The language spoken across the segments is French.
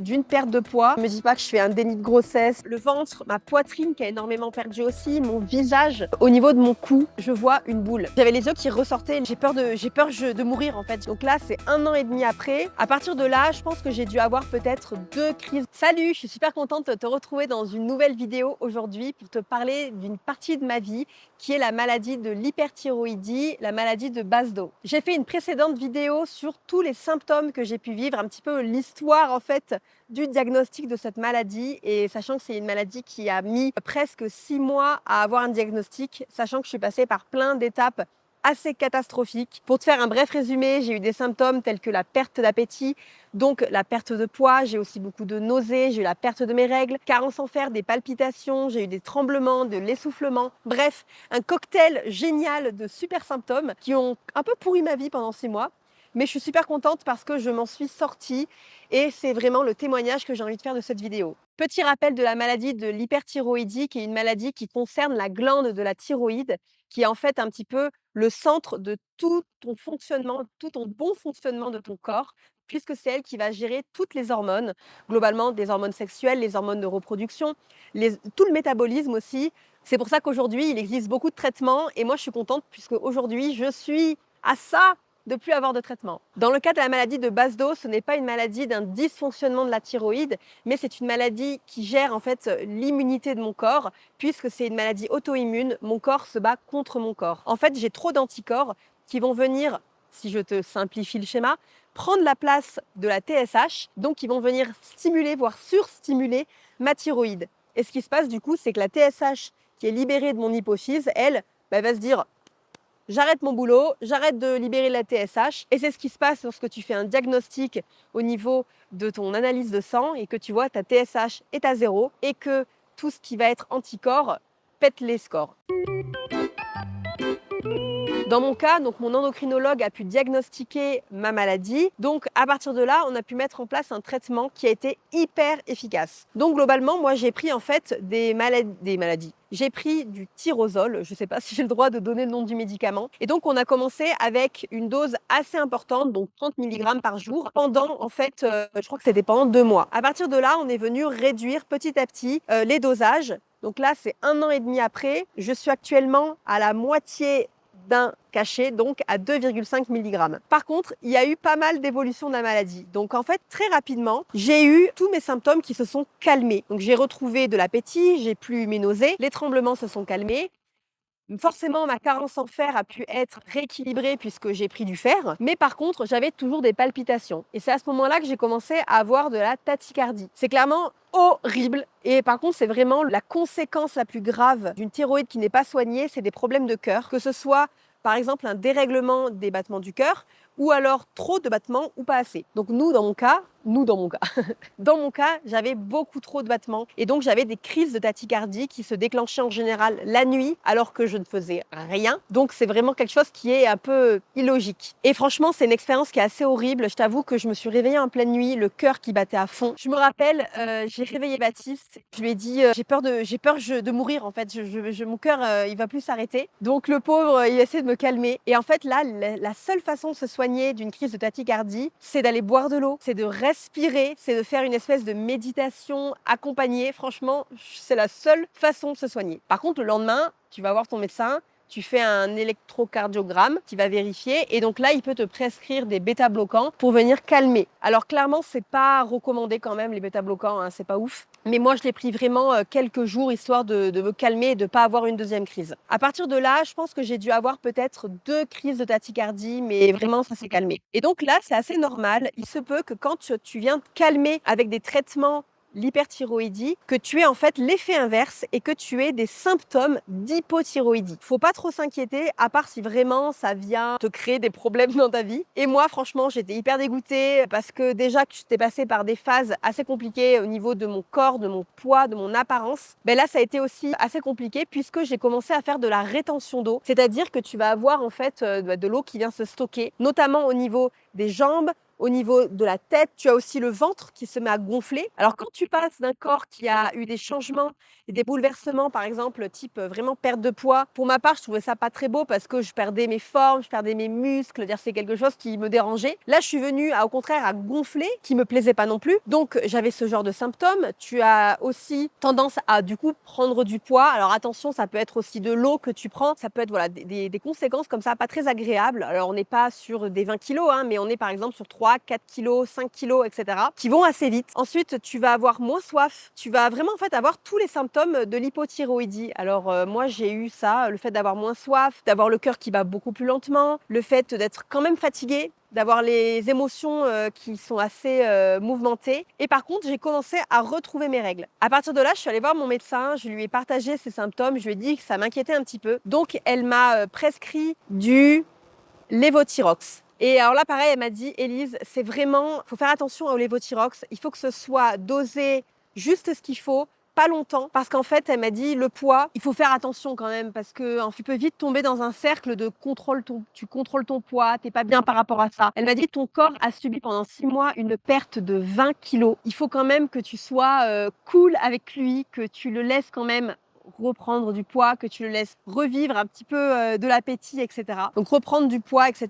d'une perte de poids. Je me dis pas que je fais un déni de grossesse. Le ventre, ma poitrine qui a énormément perdu aussi, mon visage. Au niveau de mon cou, je vois une boule. J'avais les yeux qui ressortaient. J'ai peur de mourir en fait. Donc là, c'est 1 an et demi après. À partir de là, je pense que j'ai dû avoir peut-être 2 crises. Salut, je suis super contente de te retrouver dans une nouvelle vidéo aujourd'hui pour te parler d'une partie de ma vie qui est la maladie de l'hyperthyroïdie, la maladie de Basedow. J'ai fait une précédente vidéo sur tous les symptômes que j'ai pu vivre, un petit peu l'histoire en fait du diagnostic de cette maladie, et sachant que c'est une maladie qui a mis presque 6 mois à avoir un diagnostic, sachant que je suis passée par plein d'étapes assez catastrophiques. Pour te faire un bref résumé, j'ai eu des symptômes tels que la perte d'appétit, donc la perte de poids, j'ai aussi beaucoup de nausées, j'ai eu la perte de mes règles, carence en fer, des palpitations, j'ai eu des tremblements, de l'essoufflement. Bref, un cocktail génial de super symptômes qui ont un peu pourri ma vie pendant 6 mois. Mais je suis super contente parce que je m'en suis sortie et c'est vraiment le témoignage que j'ai envie de faire de cette vidéo. Petit rappel de la maladie de l'hyperthyroïdie, qui est une maladie qui concerne la glande de la thyroïde, qui est en fait un petit peu le centre de tout ton fonctionnement, tout ton bon fonctionnement de ton corps, puisque c'est elle qui va gérer toutes les hormones, globalement des hormones sexuelles, les hormones de reproduction, tout le métabolisme aussi. C'est pour ça qu'aujourd'hui, il existe beaucoup de traitements et moi, je suis contente puisque aujourd'hui, je suis à ça de plus avoir de traitement. Dans le cas de la maladie de Basedow, ce n'est pas une maladie d'un dysfonctionnement de la thyroïde, mais c'est une maladie qui gère en fait l'immunité de mon corps, puisque c'est une maladie auto-immune, mon corps se bat contre mon corps. En fait, j'ai trop d'anticorps qui vont venir, si je te simplifie le schéma, prendre la place de la TSH, donc ils vont venir stimuler, voire surstimuler ma thyroïde. Et ce qui se passe du coup, c'est que la TSH qui est libérée de mon hypophyse, elle, va se dire j'arrête mon boulot, j'arrête de libérer la TSH. Et c'est ce qui se passe lorsque tu fais un diagnostic au niveau de ton analyse de sang et que tu vois ta TSH est à 0 et que tout ce qui va être anticorps pète les scores. Dans mon cas, donc mon endocrinologue a pu diagnostiquer ma maladie. Donc à partir de là, on a pu mettre en place un traitement qui a été hyper efficace. Donc globalement, moi j'ai pris en fait des maladies. J'ai pris du tyrosol, je ne sais pas si j'ai le droit de donner le nom du médicament. Et donc on a commencé avec une dose assez importante, donc 30 mg par jour, pendant en fait, je crois que c'était pendant 2 mois. À partir de là, on est venu réduire petit à petit les dosages. Donc là, c'est 1 an et demi après. Je suis actuellement à la moitié d'un cachet, donc à 2,5 mg. Par contre, il y a eu pas mal d'évolution de la maladie. Donc en fait, très rapidement, j'ai eu tous mes symptômes qui se sont calmés. Donc j'ai retrouvé de l'appétit, j'ai plus eu mes nausées, les tremblements se sont calmés. Forcément, ma carence en fer a pu être rééquilibrée puisque j'ai pris du fer. Mais par contre, j'avais toujours des palpitations. Et c'est à ce moment-là que j'ai commencé à avoir de la tachycardie. C'est clairement horrible. Et par contre, c'est vraiment la conséquence la plus grave d'une thyroïde qui n'est pas soignée, c'est des problèmes de cœur. Que ce soit, par exemple, un dérèglement des battements du cœur ou alors trop de battements ou pas assez. Donc dans mon cas, dans mon cas, j'avais beaucoup trop de battements et donc j'avais des crises de tachycardie qui se déclenchaient en général la nuit alors que je ne faisais rien. Donc c'est vraiment quelque chose qui est un peu illogique. Et franchement, c'est une expérience qui est assez horrible. Je t'avoue que je me suis réveillée en pleine nuit, le cœur qui battait à fond. Je me rappelle, j'ai réveillé Baptiste. Je lui ai dit j'ai peur de mourir en fait. Mon cœur il va plus s'arrêter. Donc le pauvre, il essaie de me calmer. Et en fait là, la seule façon de se soigner d'une crise de tachycardie, c'est d'aller boire de l'eau, c'est de respirer, c'est de faire une espèce de méditation accompagnée. Franchement, c'est la seule façon de se soigner. Par contre, le lendemain, tu vas voir ton médecin, tu fais un électrocardiogramme qui va vérifier et donc là, il peut te prescrire des bêta-bloquants pour venir calmer. Alors clairement, c'est pas recommandé quand même les bêta-bloquants, hein, c'est pas ouf. Mais moi, je l'ai pris vraiment quelques jours histoire de me calmer et de ne pas avoir une deuxième crise. À partir de là, je pense que j'ai dû avoir peut-être 2 crises de tachycardie, mais vraiment, ça s'est calmé. Et donc là, c'est assez normal. Il se peut que quand tu viens te calmer avec des traitements l'hyperthyroïdie, que tu aies en fait l'effet inverse et que tu aies des symptômes d'hypothyroïdie. Faut pas trop s'inquiéter, à part si vraiment ça vient te créer des problèmes dans ta vie. Et moi, franchement, j'étais hyper dégoûtée parce que déjà que j'étais passée par des phases assez compliquées au niveau de mon corps, de mon poids, de mon apparence. Ben là, ça a été aussi assez compliqué puisque j'ai commencé à faire de la rétention d'eau. C'est-à-dire que tu vas avoir en fait de l'eau qui vient se stocker, notamment au niveau des jambes, au niveau de la tête, tu as aussi le ventre qui se met à gonfler. Alors quand tu passes d'un corps qui a eu des changements et des bouleversements, par exemple, type vraiment perte de poids, pour ma part, je trouvais ça pas très beau parce que je perdais mes formes, je perdais mes muscles, dire c'est quelque chose qui me dérangeait. Là, je suis venue au contraire à gonfler, qui me plaisait pas non plus. Donc j'avais ce genre de symptômes. Tu as aussi tendance à du coup prendre du poids. Alors attention, ça peut être aussi de l'eau que tu prends, ça peut être voilà des conséquences comme ça pas très agréables. Alors on n'est pas sur des 20 kilos, hein, mais on est par exemple sur 3, 4 kilos, 5 kilos, etc. qui vont assez vite. Ensuite, tu vas avoir moins soif. Tu vas vraiment en fait avoir tous les symptômes de l'hypothyroïdie. Alors moi j'ai eu ça, le fait d'avoir moins soif, d'avoir le cœur qui bat beaucoup plus lentement, le fait d'être quand même fatigué, d'avoir les émotions qui sont assez mouvementées. Et par contre, j'ai commencé à retrouver mes règles. À partir de là, je suis allée voir mon médecin, je lui ai partagé ces symptômes, je lui ai dit que ça m'inquiétait un petit peu. Donc, elle m'a prescrit du Levothyrox. Et alors là, pareil, elle m'a dit, Élise, c'est vraiment, faut faire attention au Levothyrox. Il faut que ce soit dosé juste ce qu'il faut, pas longtemps, parce qu'en fait, elle m'a dit, le poids, il faut faire attention quand même, parce que tu peux vite tomber dans un cercle de tu contrôles ton poids, t'es pas bien par rapport à ça. Elle m'a dit, ton corps a subi pendant 6 mois une perte de 20 kilos. Il faut quand même que tu sois cool avec lui, que tu le laisses quand même reprendre du poids, que tu le laisses revivre un petit peu de l'appétit, etc. Donc reprendre du poids, etc.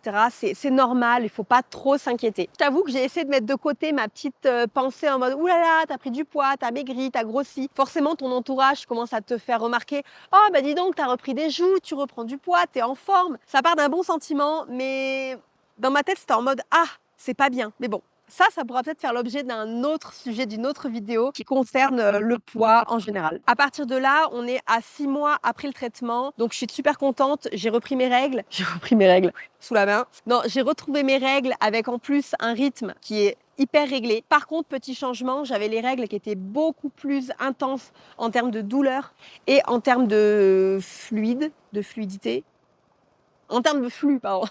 C'est normal, il faut pas trop s'inquiéter. Je t'avoue que j'ai essayé de mettre de côté ma petite pensée en mode oulala, t'as pris du poids, t'as maigri, t'as grossi. Forcément, ton entourage commence à te faire remarquer, oh bah dis donc, t'as repris des joues, tu reprends du poids, t'es en forme. Ça part d'un bon sentiment, mais dans ma tête, c'était en mode ah, c'est pas bien. Mais bon, ça pourra peut-être faire l'objet d'un autre sujet, d'une autre vidéo qui concerne le poids en général. À partir de là, on est à 6 mois après le traitement. Donc, je suis super contente. J'ai repris mes règles. J'ai repris mes règles sous la main. Non, j'ai retrouvé mes règles avec en plus un rythme qui est hyper réglé. Par contre, petit changement, j'avais les règles qui étaient beaucoup plus intenses en termes de douleur et en termes de fluidité. En termes de flux, pardon.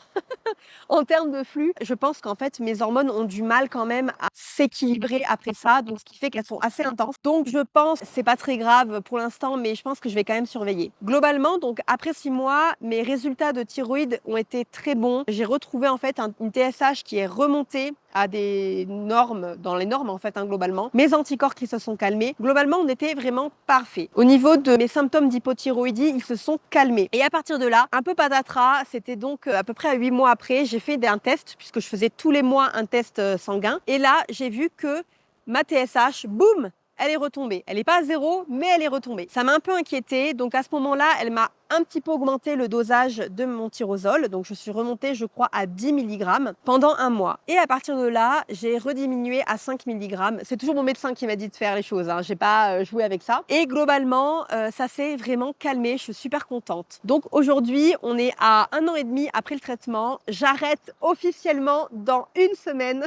En termes de flux, je pense qu'en fait, mes hormones ont du mal quand même à s'équilibrer après ça, donc ce qui fait qu'elles sont assez intenses. Donc je pense, c'est pas très grave pour l'instant, mais je pense que je vais quand même surveiller. Globalement, donc après 6 mois, mes résultats de thyroïde ont été très bons. J'ai retrouvé en fait une TSH qui est remontée à des normes, dans les normes en fait, globalement. Mes anticorps qui se sont calmés. Globalement, on était vraiment parfait. Au niveau de mes symptômes d'hypothyroïdie, ils se sont calmés. Et à partir de là, un peu patatras, c'était donc à peu près à 8 mois après, j'ai fait un test, puisque je faisais tous les mois un test sanguin. Et là, j'ai vu que ma TSH, boum, elle est retombée. Elle n'est pas à 0, mais elle est retombée. Ça m'a un peu inquiétée. Donc à ce moment-là, elle m'a un petit peu augmenté le dosage de mon tyrosol. Donc je suis remontée, je crois, à 10 mg pendant un mois. Et à partir de là, j'ai rediminué à 5 mg. C'est toujours mon médecin qui m'a dit de faire les choses. J'ai pas joué avec ça. Et globalement, ça s'est vraiment calmé. Je suis super contente. Donc aujourd'hui, on est à 1 an et demi après le traitement. J'arrête officiellement dans 1 semaine.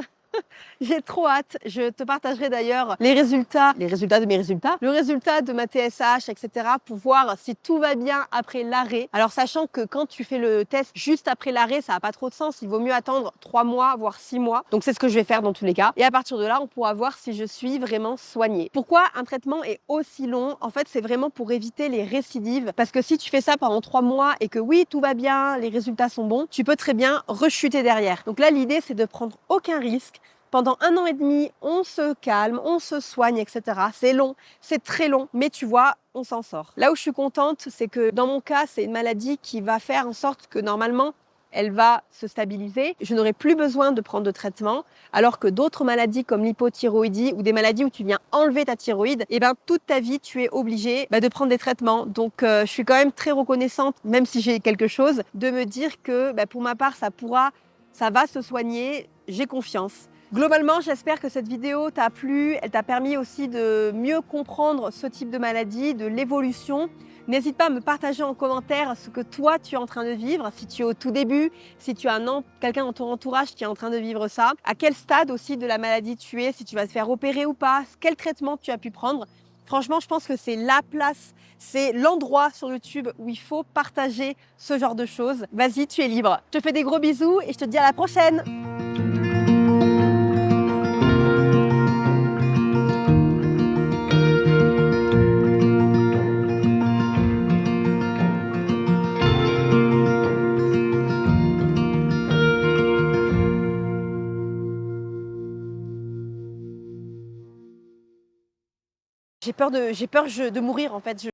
J'ai trop hâte. Je te partagerai d'ailleurs les résultats de mes résultats, le résultat de ma TSH, etc. pour voir si tout va bien après l'arrêt. Alors, sachant que quand tu fais le test juste après l'arrêt, ça n'a pas trop de sens. Il vaut mieux attendre 3 mois, voire 6 mois. Donc, c'est ce que je vais faire dans tous les cas. Et à partir de là, on pourra voir si je suis vraiment soignée. Pourquoi un traitement est aussi long? En fait, c'est vraiment pour éviter les récidives. Parce que si tu fais ça pendant 3 mois et que oui, tout va bien, les résultats sont bons, tu peux très bien rechuter derrière. Donc là, l'idée, c'est de prendre aucun risque. Pendant 1 an et demi, on se calme, on se soigne, etc. C'est long, c'est très long, mais tu vois, on s'en sort. Là où je suis contente, c'est que dans mon cas, c'est une maladie qui va faire en sorte que normalement, elle va se stabiliser. Je n'aurai plus besoin de prendre de traitement, alors que d'autres maladies comme l'hypothyroïdie ou des maladies où tu viens enlever ta thyroïde, toute ta vie, tu es obligé de prendre des traitements. Donc, je suis quand même très reconnaissante, même si j'ai quelque chose, de me dire que pour ma part, ça va se soigner. J'ai confiance. Globalement, j'espère que cette vidéo t'a plu. Elle t'a permis aussi de mieux comprendre ce type de maladie, de l'évolution. N'hésite pas à me partager en commentaire ce que toi tu es en train de vivre, si tu es au tout début, si tu as quelqu'un dans ton entourage qui est en train de vivre ça, à quel stade aussi de la maladie tu es, si tu vas te faire opérer ou pas, quel traitement tu as pu prendre. Franchement, je pense que c'est la place, c'est l'endroit sur YouTube où il faut partager ce genre de choses. Vas-y, tu es libre. Je te fais des gros bisous et je te dis à la prochaine. J'ai peur de mourir en fait.